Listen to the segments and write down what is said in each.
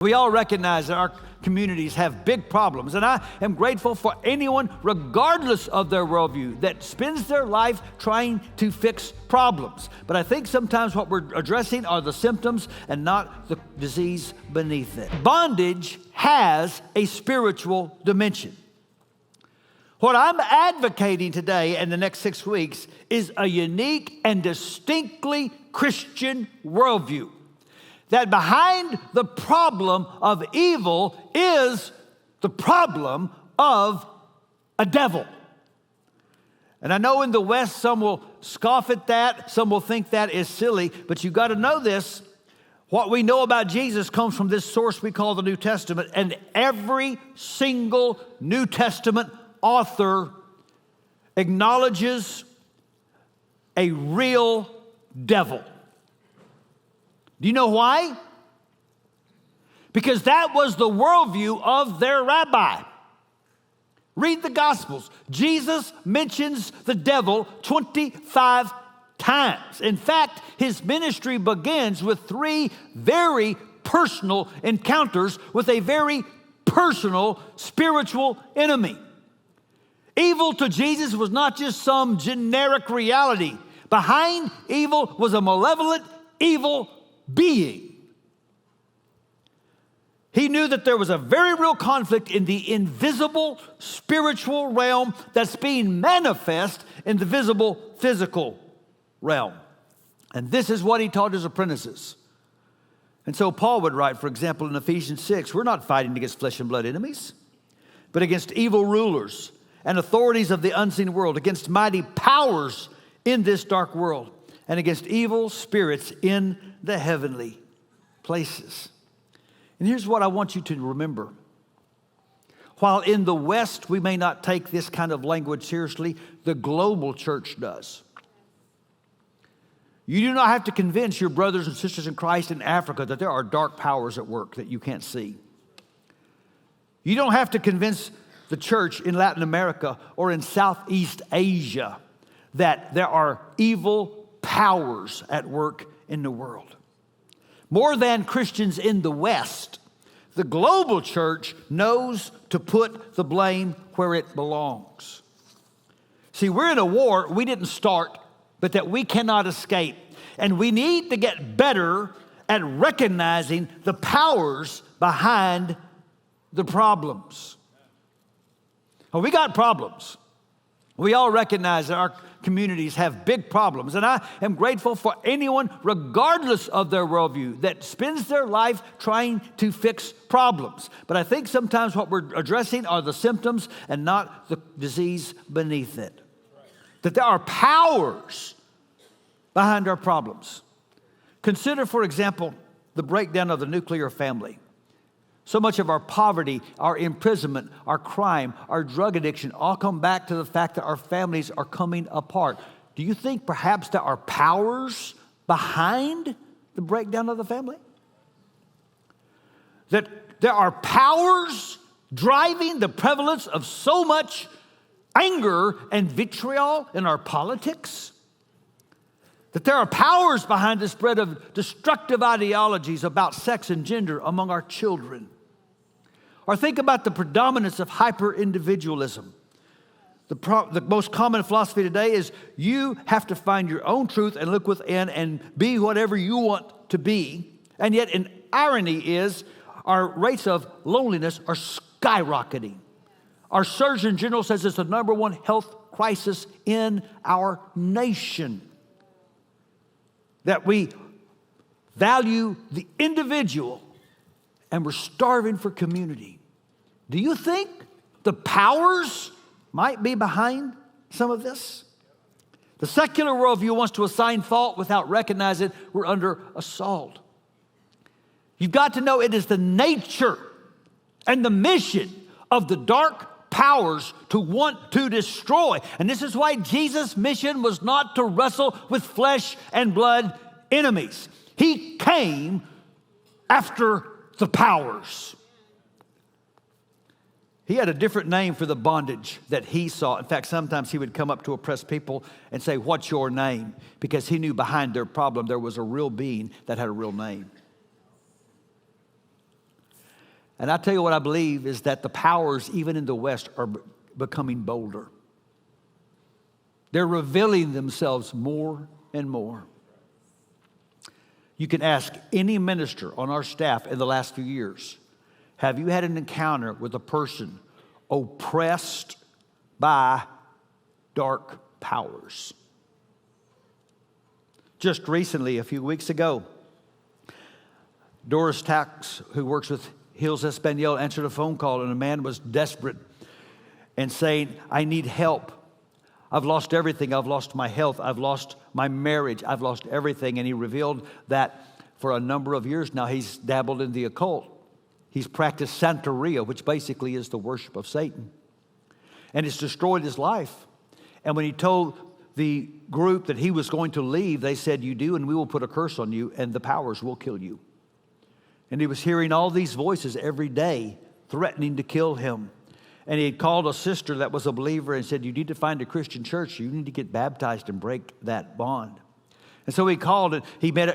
We all recognize that our communities have big problems, and I am grateful for anyone, regardless of their worldview, that spends their life trying to fix problems. But I think sometimes what we're addressing are the symptoms and not the disease beneath it. Bondage has a spiritual dimension. What I'm advocating today and the next 6 weeks is a unique and distinctly Christian worldview. That behind the problem of evil is the problem of a devil. And I know in the West some will scoff at that, some will think that is silly, but you've got to know this. What we know about Jesus comes from this source we call the New Testament, and every single New Testament author acknowledges a real devil. Do you know why? Because that was the worldview of their rabbi. Read the Gospels. Jesus mentions the devil 25 times. In fact, his ministry begins with 3 very personal encounters with a very personal spiritual enemy. Evil to Jesus was not just some generic reality. Behind evil was a malevolent, evil being. He knew that there was a very real conflict in the invisible spiritual realm that's being manifest in the visible physical realm. And this is what he taught his apprentices. And so Paul would write, for example, in Ephesians 6, we're not fighting against flesh and blood enemies, but against evil rulers and authorities of the unseen world, against mighty powers in this dark world, and against evil spirits in the heavenly places. And here's what I want you to remember. While in the West we may not take this kind of language seriously, the global church does. You do not have to convince your brothers and sisters in Christ in Africa that there are dark powers at work that you can't see. You don't have to convince the church in Latin America or in Southeast Asia that there are evil powers at work in the world. More than Christians in the West, the global church knows to put the blame where it belongs. See, we're in a war we didn't start, but that we cannot escape. And we need to get better at recognizing the powers behind the problems. Well, we got problems. We all recognize that our communities have big problems. And I am grateful for anyone, regardless of their worldview, that spends their life trying to fix problems. But I think sometimes what we're addressing are the symptoms and not the disease beneath it. That there are powers behind our problems. Consider, for example, the breakdown of the nuclear family. So much of our poverty, our imprisonment, our crime, our drug addiction all come back to the fact that our families are coming apart. Do you think perhaps there are powers behind the breakdown of the family? That there are powers driving the prevalence of so much anger and vitriol in our politics? That there are powers behind the spread of destructive ideologies about sex and gender among our children? Or think about the predominance of hyper-individualism. The most common philosophy today is you have to find your own truth and look within and be whatever you want to be. And yet, an irony is our rates of loneliness are skyrocketing. Our Surgeon General says it's the number 1 health crisis in our nation. That we value the individual and we're starving for community. Do you think the powers might be behind some of this? The secular worldview wants to assign fault without recognizing we're under assault. You've got to know it is the nature and the mission of the dark powers to want to destroy. And this is why Jesus' mission was not to wrestle with flesh and blood enemies. He came after the powers. He had a different name for the bondage that he saw. In fact, sometimes he would come up to oppressed people and say, "What's your name?" Because he knew behind their problem there was a real being that had a real name. And I tell you what I believe is that the powers, even in the West, are becoming bolder. They're revealing themselves more and more. You can ask any minister on our staff in the last few years, have you had an encounter with a person oppressed by dark powers? Just recently, a few weeks ago, Doris Tax, who works with Hills Espanol, answered a phone call, and a man was desperate and saying, I need help. I've lost everything. I've lost my health. I've lost my marriage. I've lost everything. And he revealed that for a number of years now, he's dabbled in the occult. He's practiced Santeria, which basically is the worship of Satan. And it's destroyed his life. And when he told the group that he was going to leave, they said, you do, and we will put a curse on you, and the powers will kill you. And he was hearing all these voices every day threatening to kill him. And he had called a sister that was a believer and said, you need to find a Christian church. You need to get baptized and break that bond. And so he called and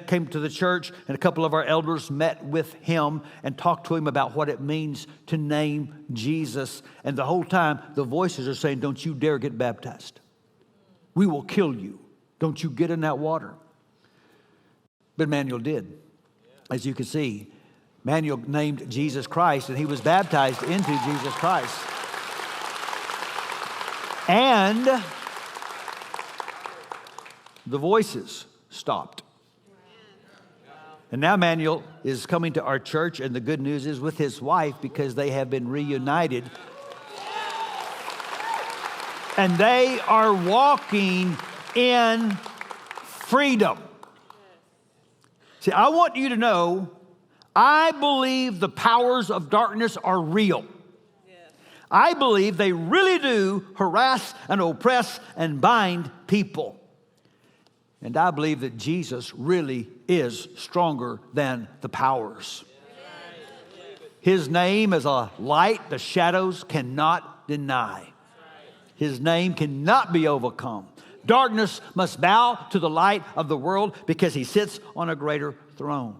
came to the church, and a couple of our elders met with him and talked to him about what it means to name Jesus. And the whole time, the voices are saying, don't you dare get baptized. We will kill you. Don't you get in that water. But Manuel did. As you can see, Manuel named Jesus Christ, and he was baptized into Jesus Christ. And the voices stopped. And now Manuel is coming to our church, and the good news is with his wife, because they have been reunited. And they are walking in freedom. See, I want you to know, I believe the powers of darkness are real. I believe they really do harass and oppress and bind people. And I believe that Jesus really is stronger than the powers. His name is a light the shadows cannot deny. His name cannot be overcome. Darkness must bow to the light of the world because he sits on a greater throne.